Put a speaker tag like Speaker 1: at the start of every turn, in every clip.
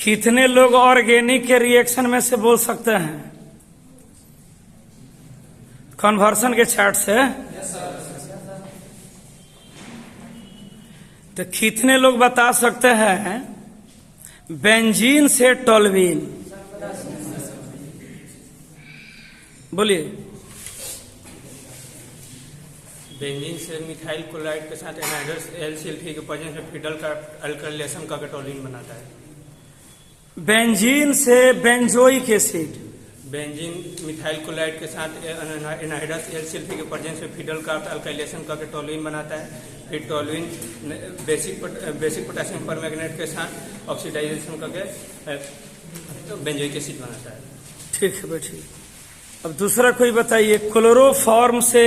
Speaker 1: कितने लोग ऑर्गेनिक के रिएक्शन में से बोल सकते हैं कन्वर्सन के चार्ट से? तो कितने लोग बता सकते हैं बेंजीन से टोल्यूइन? बोलिए।
Speaker 2: बेंजीन से मिथाइल क्लोराइड के साथ एनहाइड्रस एलसीएल3 के प्रेजेंस में फिडल का अल्काइलेशन का टोल्यूइन बनाता है।
Speaker 1: बेंजीन से benzoic acid.
Speaker 2: Benzene methyl chloride के साथ एनहाइड्रस एलसीएल3 के प्रेजेंस में फिडल का अल्काइलेशन का टोल्यूइन बनाता है। फिर टोल्यूइन बेसिक पोटेशियम परमैंगनेट के साथ ऑक्सीडाइजेशन करके बेंजोइक एसिड बनाता है।
Speaker 1: ठीक है बैठिए। अब दूसरा कोई बताइए, क्लोरोफॉर्म से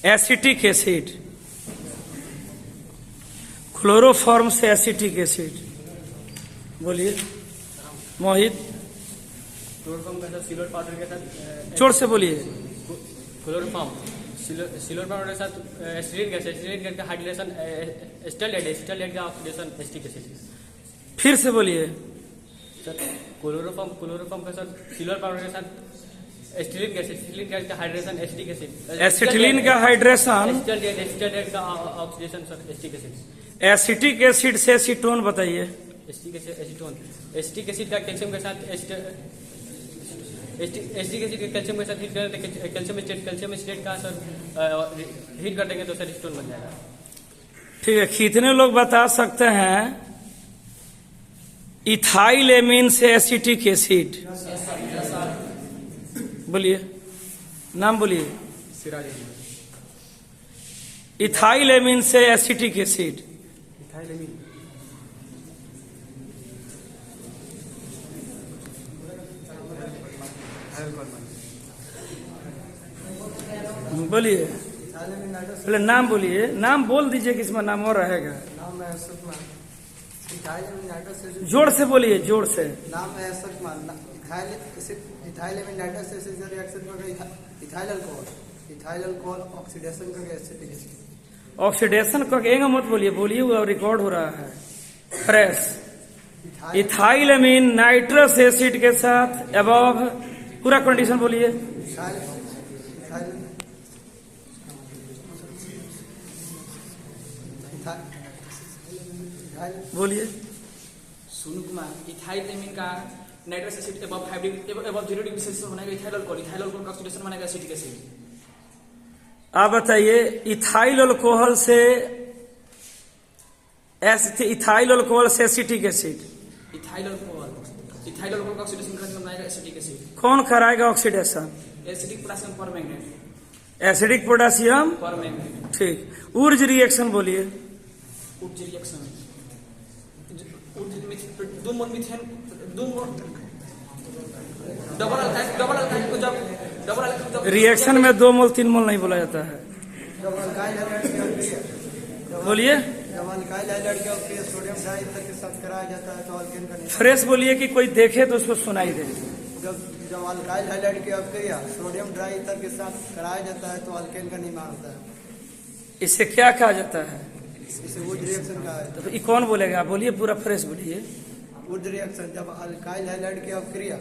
Speaker 1: एसिटिक एसिड। क्लोरोफॉर्म से एसिटिक एसिड बोलिए मोहित।
Speaker 3: क्लोरोफॉर्म का सिल्वर पाउडर के साथ
Speaker 1: जोर से बोलिए।
Speaker 3: क्लोरोफॉर्म सिल्वर पाउडर के साथ एसिटिक गैस, एसिटिक गैस का हाइड्रेशन एस्टरलेट का ऑक्सीडेशन एसिटिक एसिड।
Speaker 1: फिर से बोलिए
Speaker 3: सर। क्लोरोफॉर्म के साथ सिल्वर पाउडर के साथ एसिटिक गैस का हाइड्रेशन एसिटिक एसिड।
Speaker 1: एसिटिलीन का हाइड्रेशन
Speaker 3: एस्टरलेट का oxidation sir acetic acid.
Speaker 1: Acetic acid से एसीटोन बताइए।
Speaker 3: एसिटिक एसिड का कैल्शियम के साथ एसिटिक एसिड के कैल्शियम के साथ हीट करें, कैल्शियम एसिड का सर हीट कर देंगे तो सर स्टोन बन जाएगा।
Speaker 1: ठीक है। कितने लोग बता सकते हैं इथाइल एमीन से एसिटिक एसिड? बोलिए नाम बोलिए।
Speaker 3: सिराज
Speaker 1: इथाइल एमीन से एसिटिक एसिड।
Speaker 3: इथाइल एमीन
Speaker 1: बोलिए पहले नाम बोलिए। नाम बोल दीजिए कि इसमें नाम और रहेगा।
Speaker 4: नाम है
Speaker 1: जोर से बोलिए, जोर से।
Speaker 4: नाम है इथाइल एमिनाइट्रस एसिड रिएक्शन में इथाइल अल्कोहल ऑक्सीडेशन करके एसिटिक एसिड।
Speaker 1: ऑक्सीडेशन करके मत बोलिए, बोलिए वो रिकॉर्ड हो रहा है fresh. Ethyl amine nitrous acid के साथ अबव पूरा कंडीशन बोलिए। बोलिए।
Speaker 5: सोनू कुमार। इथाइल एमीन का nitrous acid above 0 degree Celsius बनाएगा इथाइल अल्कोहल का ऑक्सीडेशन बनाएगा एसिटिक एसिड।
Speaker 1: आप बताइए इथाइल अल्कोहल से एसिटिक एसिड।
Speaker 5: इथाइल अल्कोहल का ऑक्सीडेशन करके बनाएगा एसिटिक एसिड।
Speaker 1: कौन कराएगा oxidation?
Speaker 5: Acidic potassium permanganate.
Speaker 1: Acidic potassium
Speaker 5: permanganate.
Speaker 1: ठीक। ऊर्ज रिएक्शन बोलिए।
Speaker 5: ऊर्ज रिएक्शन दो मोल मीथेन
Speaker 1: रिएक्शन में 2 मोल 3 मोल नहीं बोला जाता है। बोलिए
Speaker 4: सोडियम डाइईथर के साथ कराया जाता है तो अल्केन का निर्माण।
Speaker 1: फ्रेश बोलिए कि कोई देखे तो उसको सुनाई दे।
Speaker 4: जब अल्काइल हाइड्राइड की अभिक्रिया सोडियम डाइईथर के साथ कराया जाता है तो अल्केन का निर्माण होता है।
Speaker 1: इससे क्या कहा जाता है?
Speaker 4: इसे वुड रिएक्शन का है।
Speaker 1: तो ये कौन बोलेगा? बोलिए पूरा फ्रेश बोलिए।
Speaker 4: वुड रिएक्शन जब अल्काइल हाइड्राइड की अभिक्रिया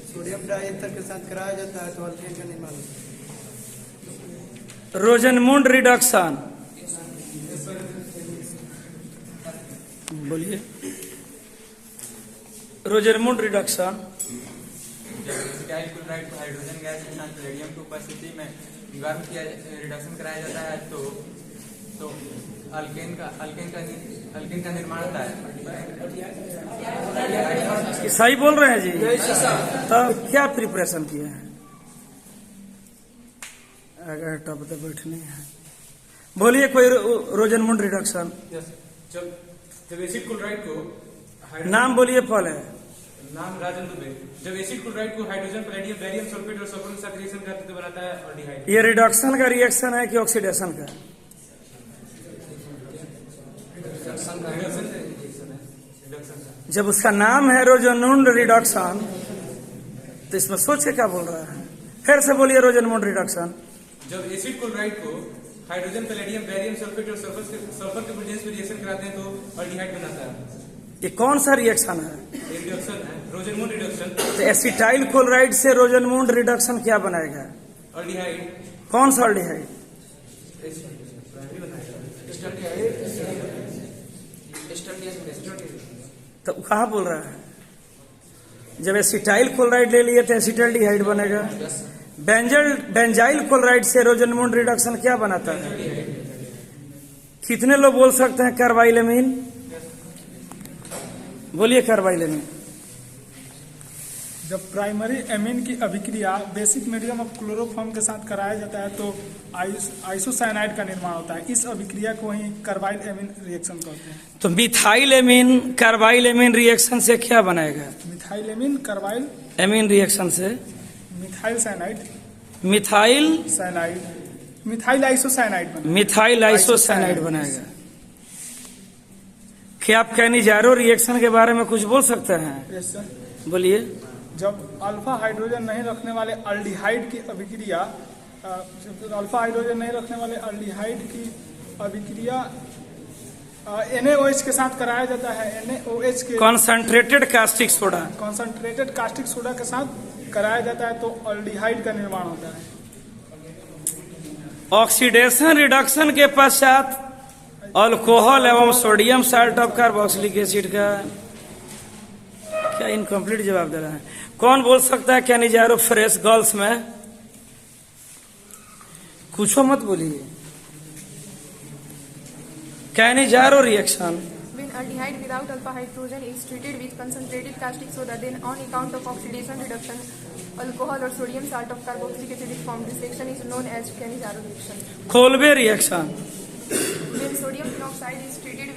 Speaker 4: सोडियम डाइईथर के साथ कराया जाता है तो अल्केन का निर्माण होता है।
Speaker 1: रोजनमुंड रिडक्शन बोलिए। रोजनमुंड रिडक्शन
Speaker 6: मिथाइल क्लोराइड को हाइड्रोजन गैस के साथ रेडियम की उपस्थिति में गर्म किया रिडक्शन कराया जाता है तो अल्केन का निर्माण होता है।
Speaker 1: सही बोल रहे हैं जी। तब क्या प्रिपरेशन किए हैं? अगर टप तो बैठने हैं। बोलिए कोई रोजनमुंड रिडक्शन।
Speaker 2: जब एसिड क्लोराइड को
Speaker 1: नाम बोलिए पहले।
Speaker 2: नाम राजन दुबे। जब एसिड क्लोराइड को हाइड्रोजन पैलेडियम बैरियम सल्फेट और सल्फर के साथ रिएक्शन करते तो बनाता है ऑल्डिहाइड।
Speaker 1: ये रिडक्शन का रिएक्शन है कि ऑक्सीडेशन का? जब उसका नाम है रोजनमुंड रिडक्शन तो इसमें सोच के क्या बोल रहा है? फिर से बोलिए रोजनमुंड रिडक्शन।
Speaker 2: जब एसिड क्लोराइड को हाइड्रोजन पैलेडियम बैरियम सल्फेट और सल्फर के प्रेजेंस में रिएक्शन कराते हैं तो ऑल्डिहाइड बनाता है।
Speaker 1: ये कौन सा रिएक्शन है?
Speaker 2: रिडक्शन है, रोजनमून रिडक्शन।
Speaker 1: तो एसिटाइल क्लोराइड से रोजनमून रिडक्शन क्या बनाएगा?
Speaker 2: ऑल्डिहाइड।
Speaker 1: कौन सा ऑल्डिहाइड? तो कहाँ बोल रहा है? जब एसिटाइल क्लोराइड ले लिए तो एसिटाल्डिहाइड बनेगा। बेंजाइल क्लोराइड से रोजनमून रिडक्शन क्या बनाता है? कितने लोग बोल सकते हैं कार्बाइलेमिन? बोलिए कार्बाइलेमिन।
Speaker 7: जब प्राइमरी एमीन की अभिक्रिया बेसिक मीडियम ऑफ क्लोरोफॉर्म के साथ कराया जाता है तो आइसोसाइनाइड का निर्माण होता है। इस अभिक्रिया को ही कार्बाइल एमीन रिएक्शन कहते हैं।
Speaker 1: तो methyl amine carbyl amine reaction से क्या बनाएगा?
Speaker 7: Methyl amine carbyl
Speaker 1: amine reaction से
Speaker 7: मिथाइल साइनाइड मिथाइल आइसोसाइनाइड
Speaker 1: बनाएगा। क्या आप कैनिजारो रिएक्शन के बारे में कुछ बोल सकते हैं?
Speaker 7: Yes sir.
Speaker 1: बोलिए।
Speaker 7: जब अल्फा हाइड्रोजन नहीं रखने वाले अल्डिहाइड की अभिक्रिया अल्फा हाइड्रोजन नहीं रखने वाले अल्डिहाइड की अभिक्रिया NaOH के साथ कराया जाता है। NaOH के
Speaker 1: कॉन्सेंट्रेटेड कास्टिक सोडा के साथ कराया जाता है तो अल्डिहाइड का निर्माण होता है। ऑक्सीडेशन रिडक्शन के पश्चात अल्कोहल एवं sodium salt of carboxylic acid का क्या इनकम्प्लीट जवाब दे रहा है? कौन बोल सकता है कैनिजारो फ्रेश गर्ल्स में? कुछ मत बोलिए। Cannizzaro reaction
Speaker 8: When aldehyde without alpha hydrogen is treated with concentrated caustic soda, then on account of oxidation reduction, alcohol or sodium salt of carboxylic acid is formed. This reaction is known as Cannizzaro reaction.
Speaker 1: Kolbe reaction
Speaker 8: When sodium phenoxide is treated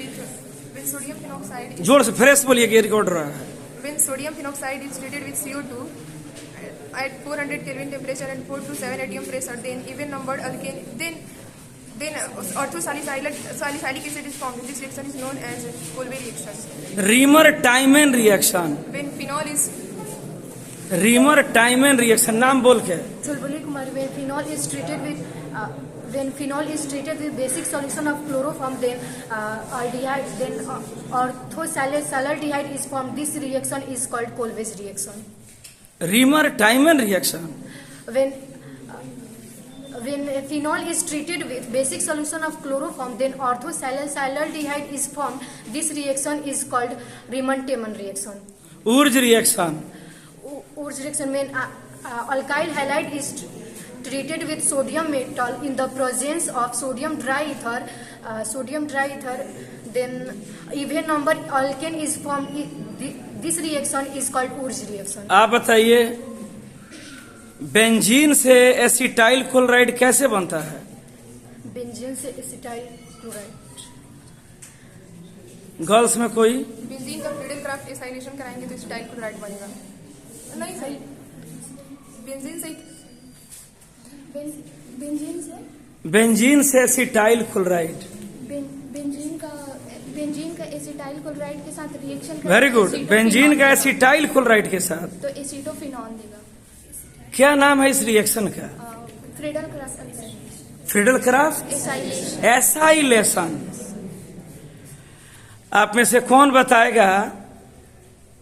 Speaker 1: जोर से fresh बोलिए कि record रहा है।
Speaker 8: when sodium phenoxide is treated with CO2 at 400 Kelvin temperature and 4 to 7 atm pressure, then even numbered alkane then orthosalicylic acid is formed. This reaction is known as Kolbe reaction.
Speaker 1: रीमर-टाइमन reaction
Speaker 8: When phenol is
Speaker 1: रीमर-टाइमन reaction नाम बोल के
Speaker 9: Chulbuli Kumar, when phenol is treated with basic solution of chloroform, then aldehyde, then orthosalaldehyde is formed. This reaction is called Kolbe's reaction.
Speaker 1: रीमर-टाइमन reaction
Speaker 9: When phenol is treated with basic solution of chloroform, then orthosalaldehyde is formed. This reaction is called Riemann-Tiemann reaction.
Speaker 1: Wurtz reaction
Speaker 9: Urge reaction, when alkyl halide is treated with sodium metal in the presence of sodium diether, then even number alkane is formed. This reaction is called Urge reaction.
Speaker 1: आप बताइए benzene से acetyl chloride कैसे बनता है?
Speaker 9: Benzene से acetyl chloride.
Speaker 1: Girls में कोई
Speaker 8: benzene का फ्रीडल क्राफ्ट एसाइलेशन कराएंगे तो एसिटाइल क्लोराइड बनेगा। नहीं सही,
Speaker 1: बेंजीन से एसिटाइल क्लोराइड।
Speaker 10: बेंजीन का एसिटाइल क्लोराइड के साथ रिएक्शन
Speaker 1: वेरी गुड। बेंजीन का एसिटाइल क्लोराइड के साथ
Speaker 10: तो एसिटोफिनॉल देगा।
Speaker 1: क्या नाम है इस रिएक्शन का? Friedel Crafts acylation. आप में से कौन बताएगा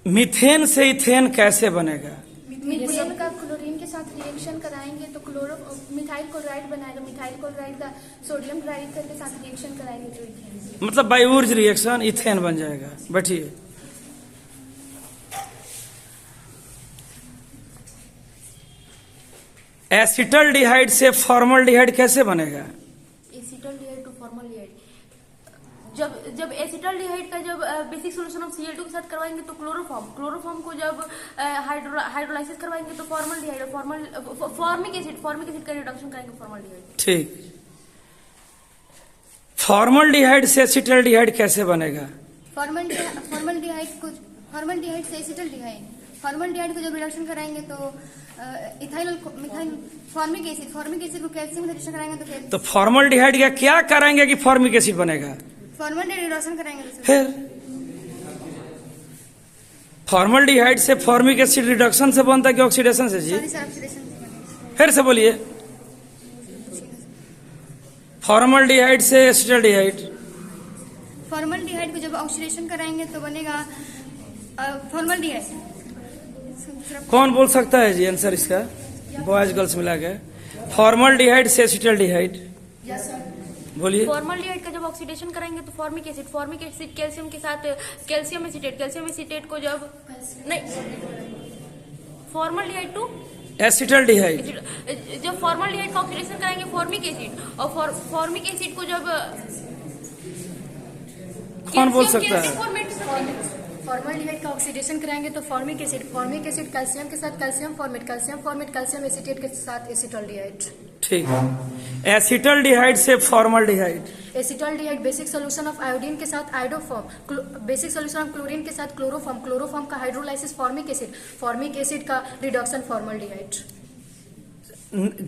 Speaker 1: मीथेन से इथेन कैसे बनेगा?
Speaker 10: मीथेन का क्लोरीन के साथ रिएक्शन कराएंगे तो मिथाइल क्लोराइड बनाएगा। मिथाइल क्लोराइड का सोडियम डाइईथर के साथ रिएक्शन कराएंगे तो इथेन,
Speaker 1: मतलब बाय ऊर्ज रिएक्शन इथेन बन जाएगा। बैठिए। एसिटल्डिहाइड से फॉर्मल्डिहाइड कैसे बनेगा?
Speaker 10: एसिटल्डिहाइड टू फॉर्मल्डिहाइड, जब एसिटल्डिहाइड का जब बेसिक सॉल्यूशन ऑफ Cl2 के साथ करवाएंगे तो क्लोरोफॉर्म को जब हाइड्रोलाइसिस करवाएंगे तो फॉर्मल्डिहाइड और फॉर्मिक एसिड का रिडक्शन करेंगे फॉर्मल्डिहाइड।
Speaker 1: ठीक। फॉर्मल्डिहाइड से एसिटल्डिहाइड कैसे बनेगा?
Speaker 10: फॉर्मल्डिहाइड से एसिटल्डिहाइड, फॉर्मल्डिहाइड को जब रिडक्शन कराएंगे तो फॉर्मिक एसिड को कैल्शियम से रिडक्शन कराएंगे
Speaker 1: तो फॉर्मल्डिहाइड का क्या कराएंगे कि फॉर्मिक एसिड बनेगा?
Speaker 10: फॉर्मल्डिहाइड रिडक्शन कराएंगे तो
Speaker 1: फिर फॉर्मल्डिहाइड से फॉर्मिक एसिड रिडक्शन से बनता है कि ऑक्सीडेशन से? जी फिर से बोलिए। फॉर्मल्डिहाइड से एसिटल्डिहाइड
Speaker 9: फॉर्मल्डिहाइड को जब ऑक्सीडेशन कराएंगे तो बनेगा फॉर्मल्डिहाइड।
Speaker 1: कौन बोल सकता है जी आंसर इसका, बॉयज गर्ल्स मिला के? फॉर्मल्डिहाइड से एसिटल्डिहाइड,
Speaker 9: यस सर।
Speaker 1: बोलिए।
Speaker 10: फॉर्मल्डिहाइड का जब ऑक्सीडेशन कराएंगे तो फॉर्मिक एसिड कैल्शियम के साथ कैल्शियम एसीटेट को जब नहीं फॉर्मल्डिहाइड टू
Speaker 1: एसिटल्डिहाइड,
Speaker 10: जब फॉर्मल्डिहाइड का ऑक्सीडेशन कराएंगे फॉर्मिक एसिड, और फॉर्मिक एसिड को जब
Speaker 1: कौन बोल सकता है?
Speaker 9: फॉर्मल्डिहाइड का ऑक्सीडेशन कराएंगे तो फॉर्मिक एसिड कैल्शियम के साथ कैल्शियम फॉर्मेट कैल्शियम एसीटेट के साथ एसिटल्डिहाइड।
Speaker 1: ठीक है। एसिटल्डिहाइड से formaldehyde,
Speaker 9: acetaldehyde basic solution of iodine के साथ iodoform, basic solution of chlorine के साथ क्लोरोफॉर्म का हाइड्रोलाइसिस फॉर्मिक एसिड का reduction formaldehyde.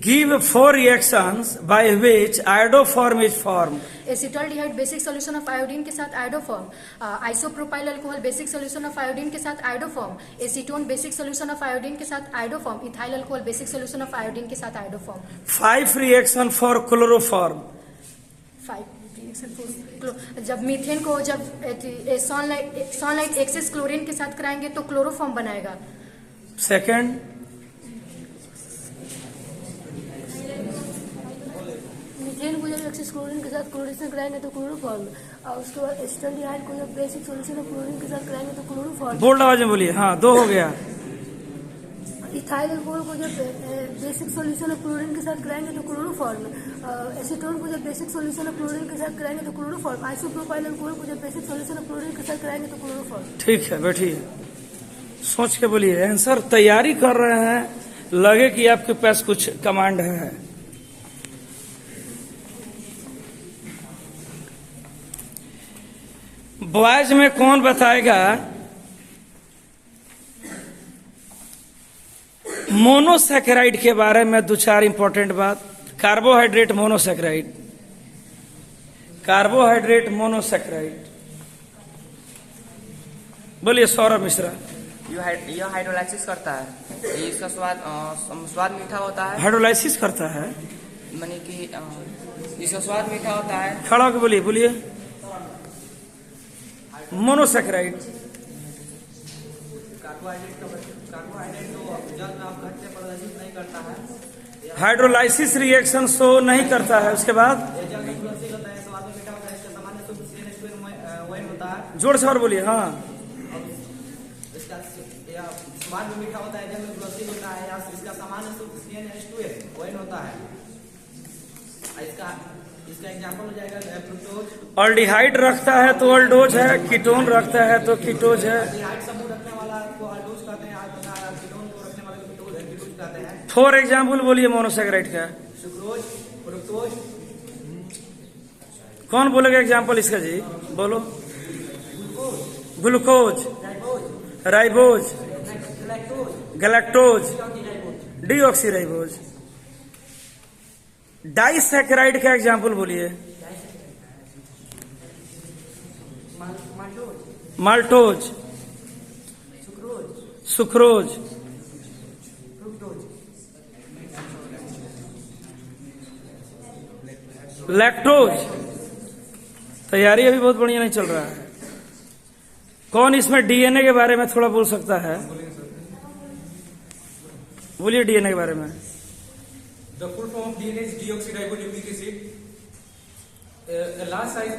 Speaker 1: Give 4 reactions by which iodoform is formed.
Speaker 9: Acetaldehyde basic solution of iodine के साथ iodoform, isopropyl alcohol basic solution of iodine के साथ iodoform, acetone basic solution of iodine के साथ iodoform, ethyl alcohol basic solution of iodine के साथ iodoform.
Speaker 1: 5 reaction for chloroform.
Speaker 9: 5 reaction जब methane को जब सनलाइट एक्सेस क्लोरीन के साथ कराएंगे तो क्लोरोफॉर्म बनाएगा।
Speaker 1: Second,
Speaker 10: मीथेन को जब एक्सेस क्लोरीन के साथ क्लोरेशन कराएंगे तो क्लोरोफॉर्म, और उसके बाद एसिटल्डिहाइड को जब बेसिक सॉल्यूशन ऑफ क्लोरीन के साथ कराएंगे तो क्लोरोफॉर्म।
Speaker 1: बोल्ड आवाज में बोलिए। हाँ, 2 हो गया।
Speaker 10: इथाइल अल्कोहल को जब बेसिक सॉल्यूशन ऑफ क्लोरीन के साथ कराएंगे तो क्लोरोफॉर्म, एसीटोन को जब बेसिक सॉल्यूशन ऑफ क्लोरीन के साथ कराएंगे तो क्लोरोफॉर्म, आइसोप्रोपाइल अल्कोहल को जब बेसिक सॉल्यूशन ऑफ क्लोरीन के साथ कराएंगे तो क्लोरोफॉर्म।
Speaker 1: ठीक है, बैठिए, सोच के बोलिए। आंसर तैयारी कर रहे हैं, लगे कि आपके पास कुछ कमांड है। बॉयज में कौन बताएगा मोनोसैकेराइड के बारे में 2-4 इंपॉर्टेंट बात? कार्बोहाइड्रेट मोनोसैकेराइड, बोलिए सौरभ मिश्रा।
Speaker 11: यह हाइड्रोलाइसिस करता है, इसका स्वाद मीठा होता है।
Speaker 1: हाइड्रोलाइसिस करता है
Speaker 11: माने कि इसका स्वाद मीठा होता है।
Speaker 1: खड़ा होकर बोलिए। मोनोसैकेराइड
Speaker 4: कार्बोहाइड्रेट तो जल में घट से प्रदर्शित नहीं करता है,
Speaker 1: हाइड्रोलाइसिस रिएक्शन शो नहीं करता है। उसके बाद
Speaker 4: जल में घुलनशील होता है, स्वाद में मीठा होता है, इसका सामान्य शुद्ध CN2 होता है।
Speaker 1: जोर से और बोलिए। हाँ,
Speaker 4: इसका स्वाद में मीठा होता है, जल में घुलनशील होता है, या इसका सामान्य शुद्ध CN2 होता है। इसका एग्जाम्पल हो जाएगा फ्रुक्टोज।
Speaker 1: ऑल्डिहाइड रखता है तो ऑल्डोज है, कीटोन रखता है तो कीटोज है।
Speaker 4: ऑल्डिहाइड समूह रखने वाला को ऑल्डोज कहते हैं, कीटोन को रखने वाले को कीटोज कहते हैं।
Speaker 1: 4 एग्जाम्पल बोलिए मोनोसैकेराइड का।
Speaker 4: Sucrose, fructose.
Speaker 1: कौन बोलेगा एग्जाम्पल इसका जी? बोलो। Glucose, ribose, galactose, deoxyribose. Disaccharide का एग्जाम्पल बोलिए। Maltose, sucrose, lactose. तैयारी अभी बहुत बढ़िया नहीं चल रहा है। कौन इसमें डीएनए के बारे में थोड़ा बोल सकता है? बोलिए डीएनए के बारे में।
Speaker 2: The full form of DNA is deoxyribonucleic acid, a large size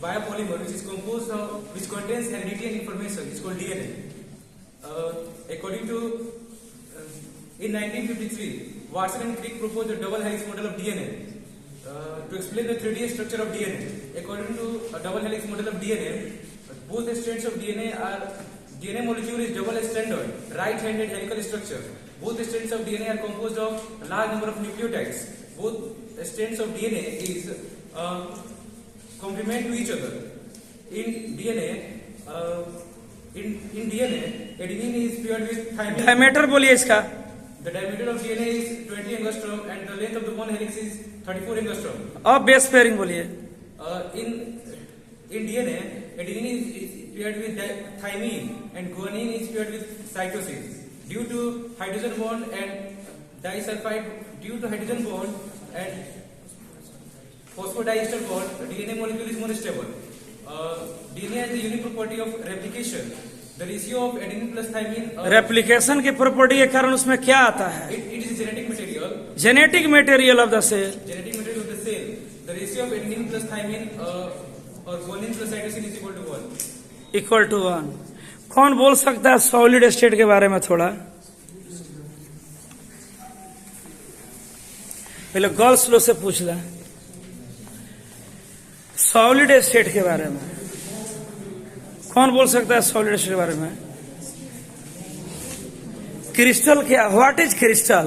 Speaker 2: biopolymer which contains heredity and information. It's called DNA. According to in 1953, Watson and Crick proposed a double helix model of DNA to explain the 3D structure of DNA. According to a double helix model of DNA, both strands of DNA molecule is double strandoid, right-handed helical structure. Both strands of DNA are composed of a large number of nucleotides. Both strands of DNA is complement to each other. In DNA, adenine is paired with thymine.
Speaker 1: Diameter बोलिए इसका।
Speaker 2: The diameter of DNA is 20 angstrom and the length of the one helix is 34 angstrom.
Speaker 1: अब base pairing बोलिए।
Speaker 2: In DNA, adenine is paired with thymine and guanine is paired with cytosine. Due to hydrogen bond and phosphodiester bond, the DNA molecule is more stable.
Speaker 5: DNA has the unique property of replication. The ratio of adenine plus thymine.
Speaker 1: Replication की property के कारण उसमें क्या आता है?
Speaker 5: It is a genetic material.
Speaker 1: Genetic material of the cell.
Speaker 5: Genetic material of the cell. The ratio of adenine plus thymine or guanine plus cytosine is equal to 1.
Speaker 1: Equal to 1. कौन बोल सकता है सॉलिड स्टेट के बारे में थोड़ा? पहले girls लो से पूछ लें सॉलिड स्टेट के बारे में. कौन बोल सकता है सॉलिड स्टेट के बारे में? क्रिस्टल क्या? What is crystal?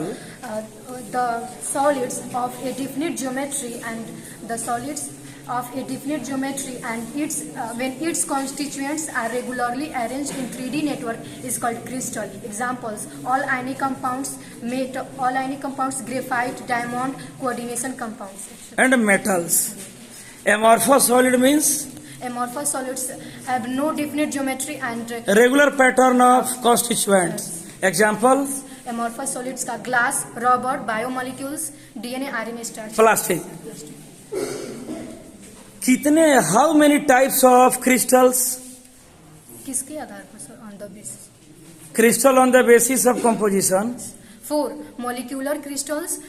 Speaker 9: The solids of a definite geometry and its when its constituents are regularly arranged in 3D network is called crystal. Examples: all ionic compounds, graphite, diamond, coordination compounds.
Speaker 1: And metals. Amorphous solid means
Speaker 9: Amorphous solids have no definite geometry and
Speaker 1: regular pattern of constituents. Examples:
Speaker 9: amorphous solids का glass, rubber, biomolecules, DNA, RNA starch.
Speaker 1: Plastic. कितने? How many types of crystals?
Speaker 9: किसके आधार पर sir? On the basis.
Speaker 1: Crystal on the basis of composition.
Speaker 9: 4 molecular crystals,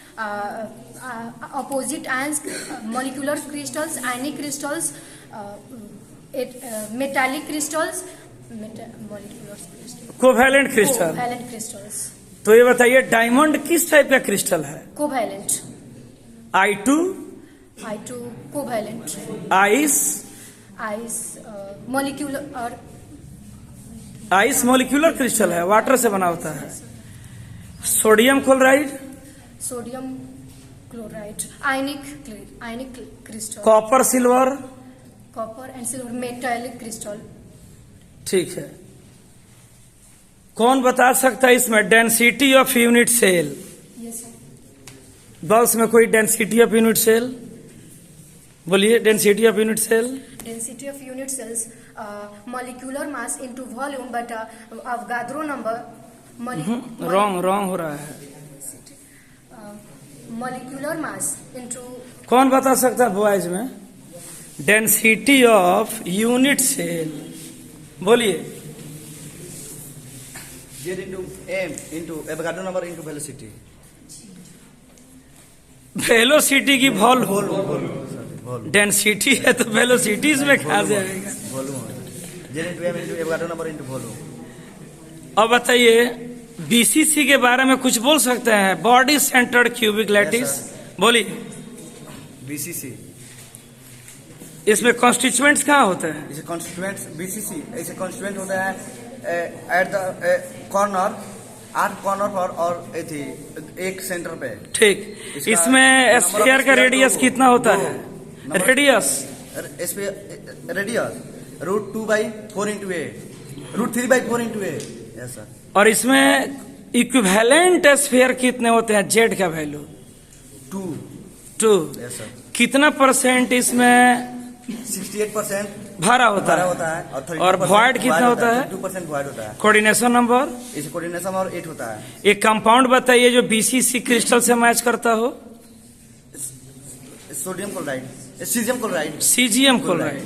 Speaker 9: opposite ions, molecular crystals, ionic crystals, metallic crystals, molecular crystals.
Speaker 1: Covalent crystal.
Speaker 9: Covalent crystals.
Speaker 1: तो ये बताइए diamond किस type का crystal है?
Speaker 9: Covalent.
Speaker 1: I2
Speaker 9: covalent.
Speaker 1: ice
Speaker 9: molecular और
Speaker 1: ice molecular crystal है, water से बना होता है. Sodium chloride,
Speaker 9: sodium chloride, ionic crystal,
Speaker 1: copper silver,
Speaker 9: copper and silver, metallic crystal.
Speaker 1: ठीक है. कौन बता सकता है इसमें density of unit cell?
Speaker 9: Yes sir.
Speaker 1: बॉल्स में कोई डेंसिटी ऑफ यूनिट सेल बोलिए. Density of unit cell.
Speaker 9: Density of unit cells, molecular mass into volume, but Avogadro number.
Speaker 1: Wrong हो रहा है.
Speaker 9: Molecular mass into.
Speaker 1: कौन बता सकता है बॉयज में डेंसिटी ऑफ यूनिट सेल? बोलिए.
Speaker 12: Z into M into Avogadro number into velocity.
Speaker 1: Velocity की वॉल्यूम. डेंसिटी है तो वेलोसिटी इसमें खा जाएगा.
Speaker 12: Z into M into Avogadro number into volume.
Speaker 1: अब बताइए बीसीसी के बारे में कुछ बोल सकते हैं? Body centred cubic lattice. बोलिए.
Speaker 12: BCC.
Speaker 1: इसमें कॉन्स्टिट्यूएंट्स कहाँ होते हैं?
Speaker 12: इसे कॉन्स्टिट्यूएंट्स BCC ऐसे कॉन्स्टिट्यूएंट होता है एट द कॉर्नर, 8 कॉर्नर पर और एक सेंटर पे.
Speaker 1: ठीक. इसमें स्फीयर का रेडियस कितना होता है? Radius √2/4 into A, √3/4 into A. Yes sir. और इसमें इक्विवेलेंट स्फीयर कितने होते हैं? जेड का वैल्यू 2.
Speaker 12: Yes sir.
Speaker 1: कितना परसेंट इसमें
Speaker 12: 68%
Speaker 1: भरा होता है? और वॉइड कितना होता है?
Speaker 12: 2% वॉइड होता है.
Speaker 1: Coordination number?
Speaker 12: इसे कोऑर्डिनेशन नंबर 8 होता है.
Speaker 1: एक कंपाउंड बताइए जो बीसीसी क्रिस्टल से मैच करता हो.
Speaker 12: Sodium chloride, caesium chloride.
Speaker 1: Caesium chloride.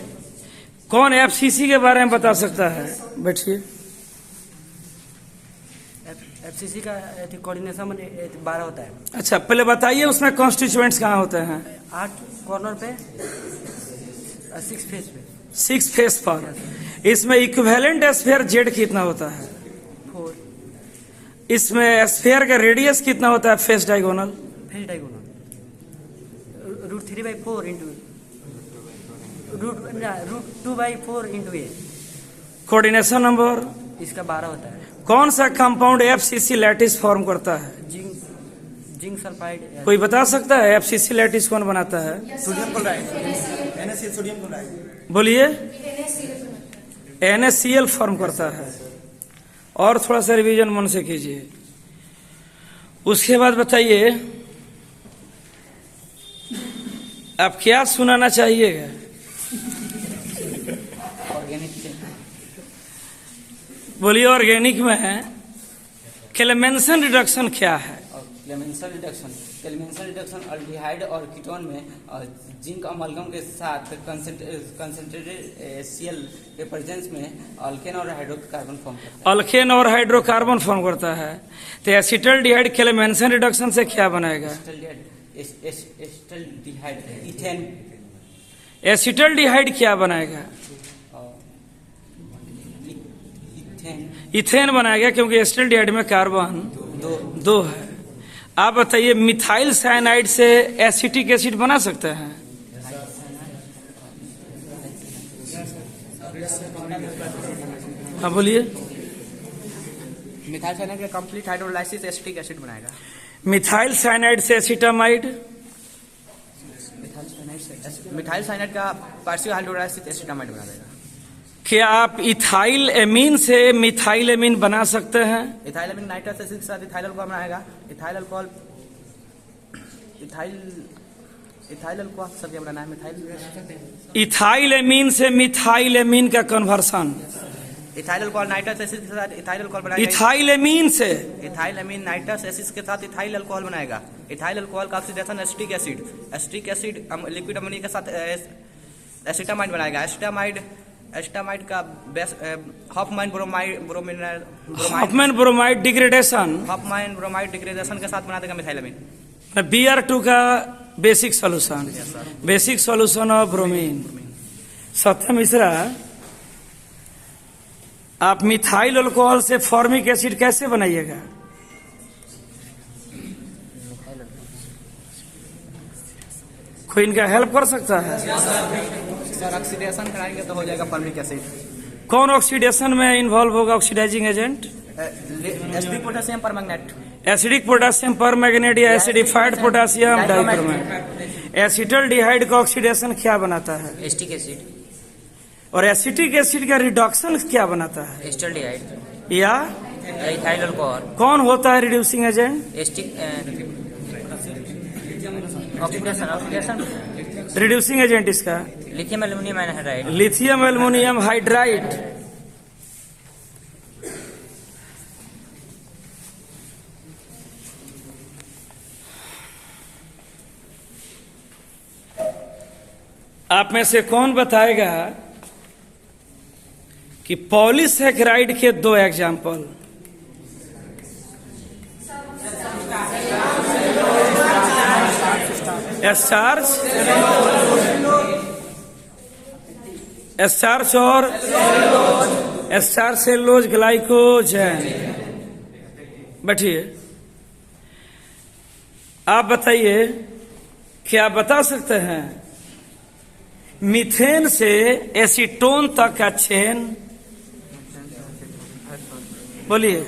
Speaker 1: कौन एफसीसी के बारे में बता सकता है? बैठिए.
Speaker 13: एफसीसी का कोऑर्डिनेशन 12 होता है.
Speaker 1: अच्छा पहले बताइए उसमें कॉन्स्टिट्यूएंट्स कहाँ होते हैं?
Speaker 13: 8 कॉर्नर पे, 6 फेस पे.
Speaker 1: 6 फेस पर. इसमें इक्विवेलेंट स्फीयर जेड कितना होता है?
Speaker 13: 4.
Speaker 1: इसमें स्फीयर का रेडियस कितना होता है? Face diagonal
Speaker 13: √3/4 into √2/4 into A.
Speaker 1: Coordination number
Speaker 13: इसका 12 होता है.
Speaker 1: कौन सा कंपाउंड एफसीसी लैटिस फॉर्म करता है?
Speaker 13: Zinc sulphide.
Speaker 1: कोई बता सकता है एफसीसी लैटिस कौन बनाता है?
Speaker 12: Sodium chloride, NaCl sodium chloride.
Speaker 1: बोलिए. NaCl फॉर्म करता है. और थोड़ा सा रिवीजन मन से कीजिए. उसके बाद बताइए आप क्या सुनाना चाहिएगा? बोलिए. ऑर्गेनिक में है क्लेमेंसन रिडक्शन क्या है?
Speaker 13: क्लेमेंसन रिडक्शन
Speaker 14: कैलमेंसन रिडक्शन अल्डिहाइड और कीटोन में जिंक अमलगम के साथ कंसंट्रेटेड HCl के प्रेजेंस में अल्केन और हाइड्रोकार्बन फॉर्म करता है।
Speaker 1: अल्केन और हाइड्रोकार्बन फॉर्म करता है। तो एसिटल्डिहाइड कैलमेंसन रिडक्शन से क्या बनाएगा? एसिटल्डिहाइड क्या बनाएगा? इथेन बनाएगा, क्योंकि एसिटल्डिहाइड में कार्बन दो है। आप बताइए, मिथाइल साइनाइड से एसिटिक एसिड बना सकते हैं? हाँ बोलिए।
Speaker 4: मिथाइल साइनाइड का कंप्लीट हाइड्रोलाइसिस एसिटिक एसिड बनाएगा।
Speaker 1: मिथाइल साइनाइड से एसिटामाइड?
Speaker 4: मिथाइल साइनाइड का पार्शियल हाइड्रोलाइसिस एसिटामाइड बना देगा।
Speaker 1: क्या आप इथाइल एमीन से मिथाइल एमीन बना सकते हैं?
Speaker 4: इथाइल एमीन नाइट्रस एसिड के साथ इथाइल अल्कोहल बनाएगा। इथाइल अल्कोहल सर क्या बनाना है?
Speaker 1: इथाइल एमीन से मिथाइल एमीन का conversion.
Speaker 4: Ethyl alcohol nitrous acid के साथ इथाइल अल्कोहल बनाएगा।
Speaker 1: इथाइल एमीन से
Speaker 4: इथाइल एमीन नाइट्रस एसिड के साथ इथाइल अल्कोहल बनाएगा। इथाइल अल्कोहल का oxidation acetic acid liquid ammonia के साथ एसिटामाइड बनाएगा। एसिटामाइड का हॉफमैन
Speaker 1: ब्रोमाइड डिग्रेडेशन
Speaker 4: के साथ बना देगा मिथाइल एमीन।
Speaker 1: Br2 का बेसिक सॉल्यूशन ऑफ ब्रोमीन। सत्यम मिश्रा, आप मिथाइल अल्कोहल से फॉर्मिक एसिड कैसे बनाइएगा? कोई इनका हेल्प कर सकता है?
Speaker 4: सर ऑक्सीडेशन कराएंगे तो हो जाएगा फॉर्मिक एसिड।
Speaker 1: कौन ऑक्सीडेशन में इन्वॉल्व होगा? Oxidising agent?
Speaker 4: Acidic potassium permanganate.
Speaker 1: Acidic potassium permanganate या एसिडिफाइड पोटेशियम डाइक्रोमेट। एसिटल्डिहाइड का ऑक्सीडेशन क्या बनाता है?
Speaker 11: Acetic acid.
Speaker 1: और एसिटिक एसिड का रिडक्शन क्या बनाता है?
Speaker 11: एसिटल्डिहाइड
Speaker 1: या
Speaker 11: इथाइल अल्कोहल।
Speaker 1: कौन होता है reducing agent?
Speaker 11: Oxidation.
Speaker 1: Reducing agent इसका
Speaker 11: lithium aluminium hydride.
Speaker 1: Lithium aluminium hydride. आप में से कौन बताएगा कि पॉलीसैकेराइड के दो एग्जाम्पल? स्टार्च और स्टार्च सेलुलोज ग्लाइकोजन। बैठिए, आप बताइए, क्या बता सकते हैं मीथेन से एसीटोन तक का चेन? बोलिए।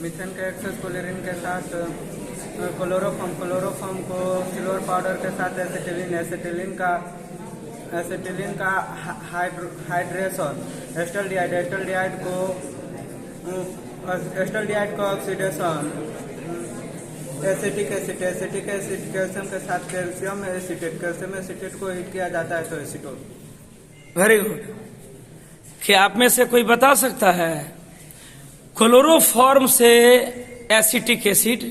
Speaker 6: मीथेन के एक्सेस कोलेरिन के साथ क्लोरोफॉर्म को सिल्वर पाउडर के साथ एसिटिलीन का हाइड्रेशन, एस्टल्डिहाइड को ऑक्सीडेशन, एसिटिक एसिड कैल्शियम के साथ कैल्शियम एसिटेट को हीट किया जाता है तो एसीटोन।
Speaker 1: Very good. क्या आप में से कोई बता सकता है क्लोरोफॉर्म से एसिटिक एसिड?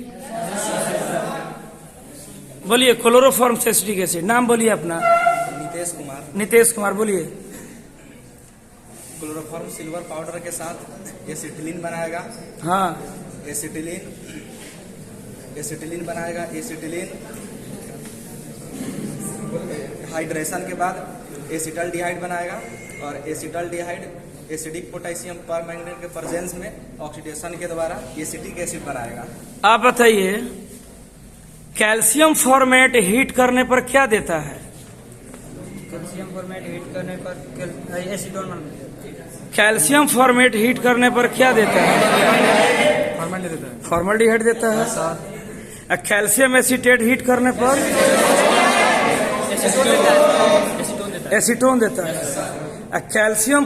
Speaker 1: बोलिए, क्लोरोफॉर्म से एसिटिक एसिड। नाम बोलिए अपना। नितेश कुमार बोलिए।
Speaker 12: क्लोरोफॉर्म सिल्वर पाउडर के साथ एसिटिलीन बनाएगा।
Speaker 1: हाँ,
Speaker 12: एसिटिलीन बनाएगा। एसिटिलीन हाइड्रेशन के बाद एसिटल्डिहाइड बनाएगा और एसिटल्डिहाइड एसिडिक पोटेशियम परमैंगनेट के प्रेजेंस में ऑक्सीडेशन के द्वारा एसिटिक एसिड बनाएगा।
Speaker 1: आप बताइए, कैल्शियम फॉर्मेट हीट करने पर क्या देता है?
Speaker 6: कैल्शियम फॉर्मेट हीट करने पर एसीटोन बनता है।
Speaker 1: कैल्शियम फॉर्मेट हीट करने पर क्या देता है? फॉर्मल्डिहाइड देता है। कैल्शियम एसीटेट हीट करने पर एसीटोन देता है। कैल्शियम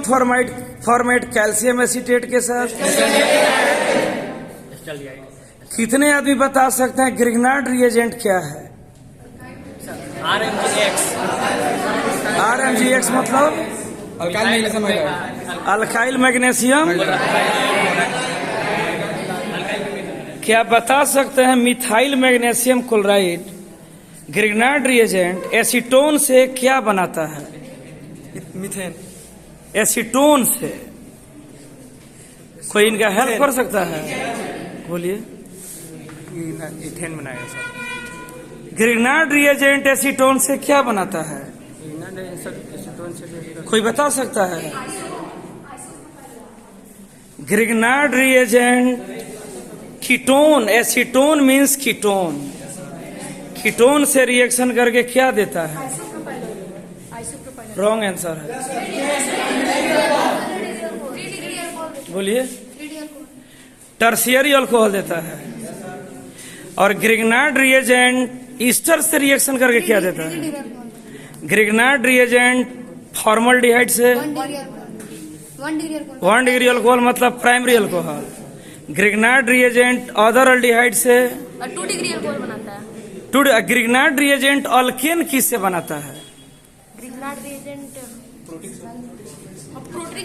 Speaker 1: फॉर्मेट कैल्शियम एसीटेट के साथ कितने आदमी बता सकते हैं ग्रिग्नार्ड रिएजेंट क्या है? RMGX मतलब अल्काइल मैग्नीशियम। क्या बता सकते हैं methyl magnesium chloride Grignard reagent acetone से क्या बनाता है?
Speaker 13: मीथेन।
Speaker 1: एसीटोन से। कोई इनका हेल्प कर सकता है? बोलिए।
Speaker 2: इथेन बनाएगा सर।
Speaker 1: ग्रिग्नार्ड रिएजेंट एसीटोन से क्या बनाता है?
Speaker 2: एसीटोन से
Speaker 1: कोई बता सकता है? Grignard reagent ketone, acetone means ketone, ketone से रिएक्शन करके क्या देता है? रॉन्ग आंसर है। बोलिए। टर्शियरी अल्कोहल देता है। और ग्रिग्नार्ड रिएजेंट ईस्टर से रिएक्शन करके क्या देता है? ग्रिग्नार्ड रिएजेंट फॉर्मल्डिहाइड से 1 डिग्री अल्कोहल मतलब primary alcohol. Grignard reagent other aldehyde से
Speaker 10: 2 डिग्री अल्कोहल बनाता है।
Speaker 1: ग्रिग्नार्ड रिएजेंट अल्केन किससे बनाता है?
Speaker 10: ग्रिग्नार्ड रिएजेंट प्रोटिक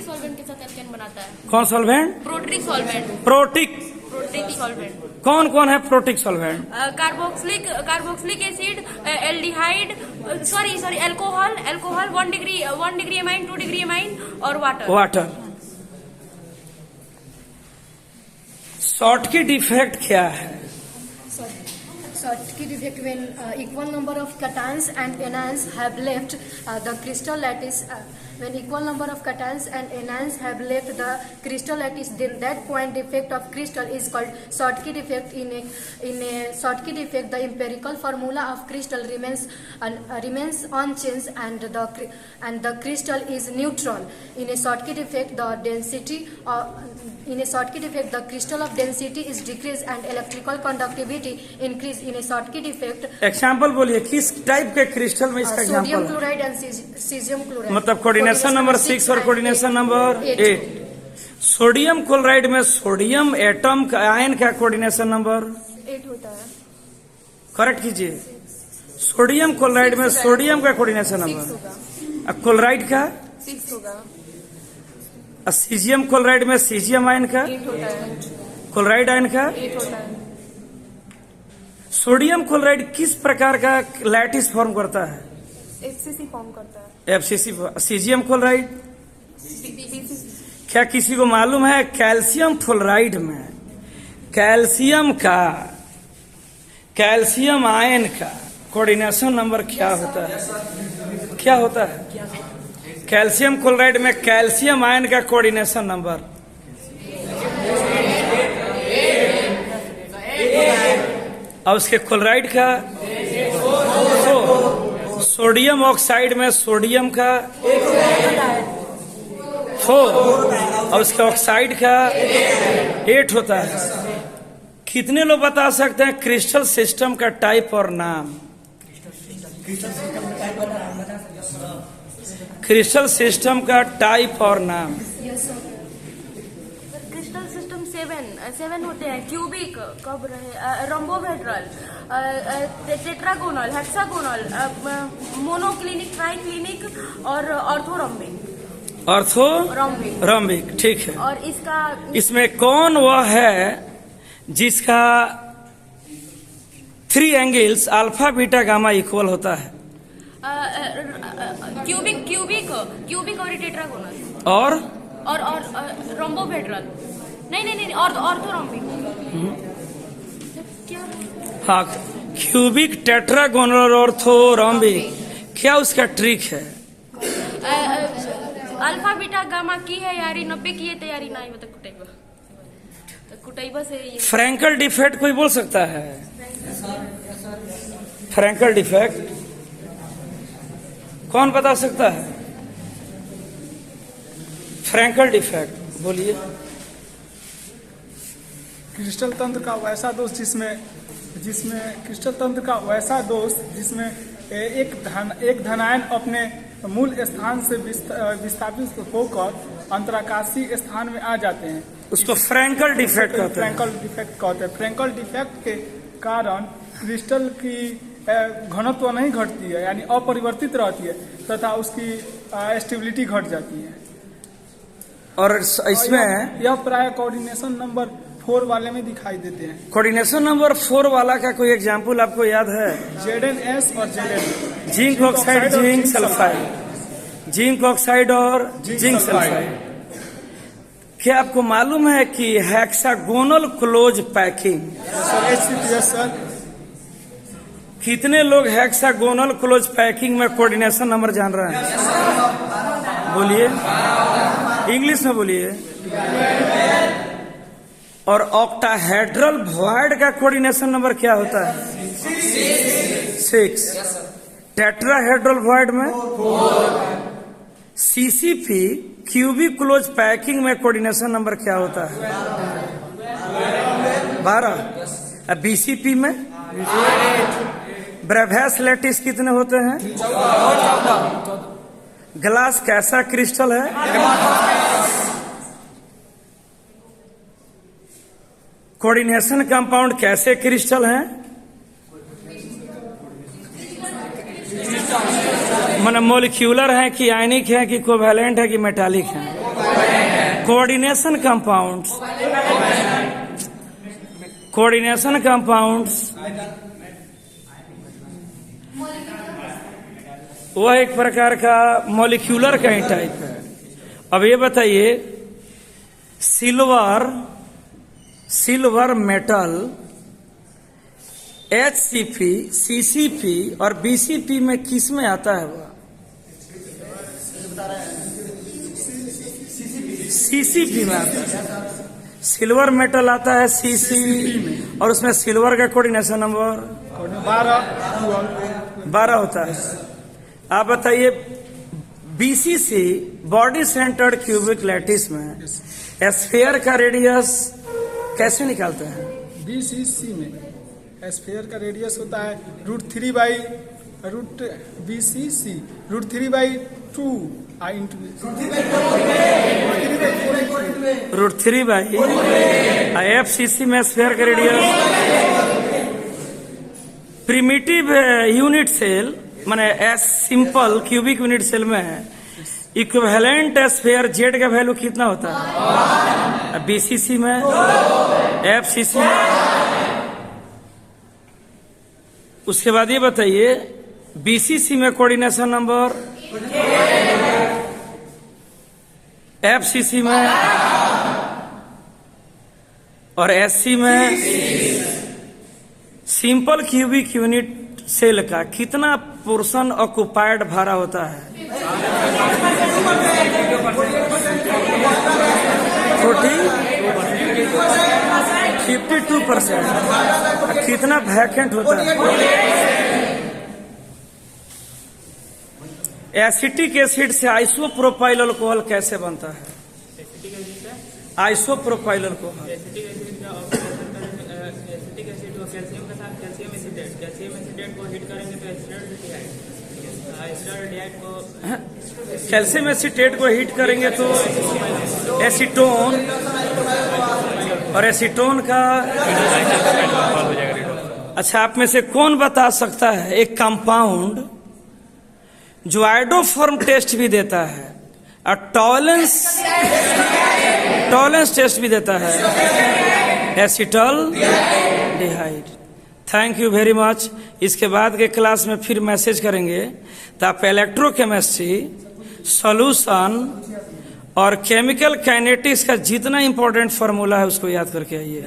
Speaker 10: सॉल्वेंट के साथ एल्केन बनाता है।
Speaker 1: कौन solvent?
Speaker 10: Protic solvent.
Speaker 1: Protic.
Speaker 10: Protic solvent
Speaker 1: कौन कौन है protic solvent?
Speaker 10: Carboxylic acid, aldehyde, sorry alcohol 1 degree amine, 2 degree amine और वाटर। शॉर्टकी डिफेक्ट क्या है?
Speaker 9: Schottky defect when equal number of cations and anions have left the crystal lattice. When equal number of cations and anions have left the crystal lattice, then that point defect of crystal is called Schottky defect. In a Schottky defect, the empirical formula of crystal remains unchanged, and the crystal is neutral. In a Schottky defect, the crystal of density is decreased and electrical conductivity increase. In a Schottky defect,
Speaker 1: example बोलिए, किस type के crystal में इसका
Speaker 9: sodium
Speaker 1: example?
Speaker 9: chloride and cesium chloride.
Speaker 1: मतलब coordination number 6 और coordination number 8। Sodium chloride में sodium atom का ion का कोऑर्डिनेशन नंबर
Speaker 10: 8 होता है।
Speaker 1: करेक्ट कीजिए। सोडियम क्लोराइड में सोडियम का कोऑर्डिनेशन नंबर, क्लोराइड का
Speaker 10: 6 होगा।
Speaker 1: सीजियम क्लोराइड में सीजियम आयन का
Speaker 10: 8 होता है।
Speaker 1: क्लोराइड आयन का
Speaker 10: 8 होता है।
Speaker 1: सोडियम क्लोराइड किस प्रकार का लैटिस फॉर्म करता है?
Speaker 10: FCC फॉर्म करता है।
Speaker 1: FCC। Caesium chloride
Speaker 10: BCC।
Speaker 1: क्या किसी को मालूम है कैल्शियम फ्लोराइड में कैल्शियम आयन का कोऑर्डिनेशन नंबर क्या होता है? क्या होता है? कैल्शियम क्लोराइड में कैल्शियम आयन का कोऑर्डिनेशन नंबर और उसके क्लोराइड का सोडियम ऑक्साइड में सोडियम का 4 और उसके ऑक्साइड का 8 होता है। कितने लोग बता सकते हैं क्रिस्टल सिस्टम का टाइप और नाम? क्रिस्टल सिस्टम का टाइप और नाम?
Speaker 10: क्रिस्टल सिस्टम 7 होते हैं। क्यूबिक कब रहे, rhombohedral, tetragonal, hexagonal, monoclinic, triclinic और ऑर्थोरोम्बिक।
Speaker 1: रोम्बिक, ठीक है।
Speaker 10: और
Speaker 1: इसमें कौन वह है जिसका 3 angles alpha beta gamma equal होता है?
Speaker 10: क्यूबिक और टेट्रागोनल
Speaker 1: और
Speaker 10: रोम्बोहेड्रल। नहीं ऑर्थोरोम्बिक। क्या?
Speaker 1: हाँ, क्यूबिक, टेट्रागोनल, ऑर्थोरोम्बिक। क्या उसका ट्रिक है?
Speaker 10: अल्फा बीटा गामा की है यारी 90 की है तैयारी ना ही कुटाइबा से ये।
Speaker 1: फ्रैंकल डिफेक्ट कोई बोल सकता है? फ्रैंकल डिफेक्ट कौन बता सकता है? फ्रैंकल डिफेक्ट बोलिए।
Speaker 7: क्रिस्टल तंत्र का वैसा दोष जिसमें क्रिस्टल तंत्र का वैसा दोष जिसमें एक धनायन अपने मूल स्थान से विस्थापित होकर अंतराकाशी स्थान में आ जाते हैं,
Speaker 1: उसको फ्रैंकल डिफेक्ट कहते हैं।
Speaker 7: फ्रैंकल डिफेक्ट कहते हैं। फ्रैंकल डिफेक्ट के कारण क्रिस्टल की घनत्व नहीं घटती है, यानी अपरिवर्तित रहती है तथा उसकी स्टेबिलिटी घट जाती है।
Speaker 1: और इसमें
Speaker 7: यह प्राय कोऑर्डिनेशन नंबर 4 वाले में दिखाई देते हैं।
Speaker 1: कोऑर्डिनेशन नंबर 4 वाला का कोई एग्जाम्पल आपको याद है?
Speaker 7: ZnS और Zn।
Speaker 1: Zinc oxide, zinc sulphide, zinc oxide और जिंक सल्फाइड। क्या आपको मालूम है कि हेक्सागोनल क्लोज पैकिंग,
Speaker 7: सर
Speaker 1: कितने लोग हेक्सागोनल क्लोज पैकिंग में कोऑर्डिनेशन नंबर जान रहे हैं? बोलिए, इंग्लिश में बोलिए। और ऑक्टाहेड्रल वॉइड का कोऑर्डिनेशन नंबर क्या होता है? 6। टेट्राहेड्रल वॉइड में सीसीपी क्यूबिक क्लोज पैकिंग में कोऑर्डिनेशन नंबर क्या होता है? 12। बीसीपी में ब्रेवैस लैटिस कितने होते हैं? ग्लास कैसा क्रिस्टल है? कोऑर्डिनेशन कंपाउंड कैसे क्रिस्टल हैं? मन मोलिक्यूलर है कि आयनिक है कि कोवैलेंट है कि मेटालिक है? कोऑर्डिनेशन कंपाउंड्स, कोऑर्डिनेशन कंपाउंड्स वह एक प्रकार का मॉलिक्यूलर का ही टाइप है। अब ये बताइए, सिल्वर मेटल HCP, CCP और BCP में किस में आता है? वह CCP में आता है। सिल्वर मेटल आता है CC और उसमें सिल्वर का कोऑर्डिनेशन नंबर 12 होता है। आप बताइए, BCC body centred cubic lattice में स्फीयर का रेडियस कैसे निकालते हैं?
Speaker 7: BCC में स्फीयर का रेडियस होता है √3 by BCC √3/2 I into
Speaker 1: √3 by FCC में स्फीयर का रेडियस। प्रिमिटिव यूनिट सेल माने s simple cubic unit cell में इक्विवेलेंट स्फीयर जेड का वैल्यू कितना होता है? BCC में, FCC में। उसके बाद ये बताइए, BCC में कोऑर्डिनेशन नंबर, FCC में और SC में सिंपल क्यूबिक यूनिट सेल का कितना पोर्शन ऑक्युपाइड भरा होता है? 52%। कितना वैकेंट होता है? एसिटिक एसिड से आइसोप्रोपाइल अल्कोहल कैसे बनता है? आइसोप्रोपाइल अल्कोहल
Speaker 3: एसिटिक एसिड को कैल्शियम के साथ कैल्शियम एसिडेट को हीट करेंगे तो एसिटाल्डिहाइड को
Speaker 1: कैल्शियम एसिटेट को हीट करेंगे तो एसीटोन, और एसीटोन का अच्छा, आप में से कौन बता सकता है एक कंपाउंड जो आयोडोफॉर्म टेस्ट भी देता है और टॉलरेंस टेस्ट भी देता है? Acetaldehyde. Thank you very much. इसके बाद के क्लास में फिर मैसेज करेंगे, तो आप इलेक्ट्रोकेमिस्ट्री, सॉल्यूशन और केमिकल काइनेटिक्स का जितना इंपॉर्टेंट फार्मूला है उसको याद करके आइए।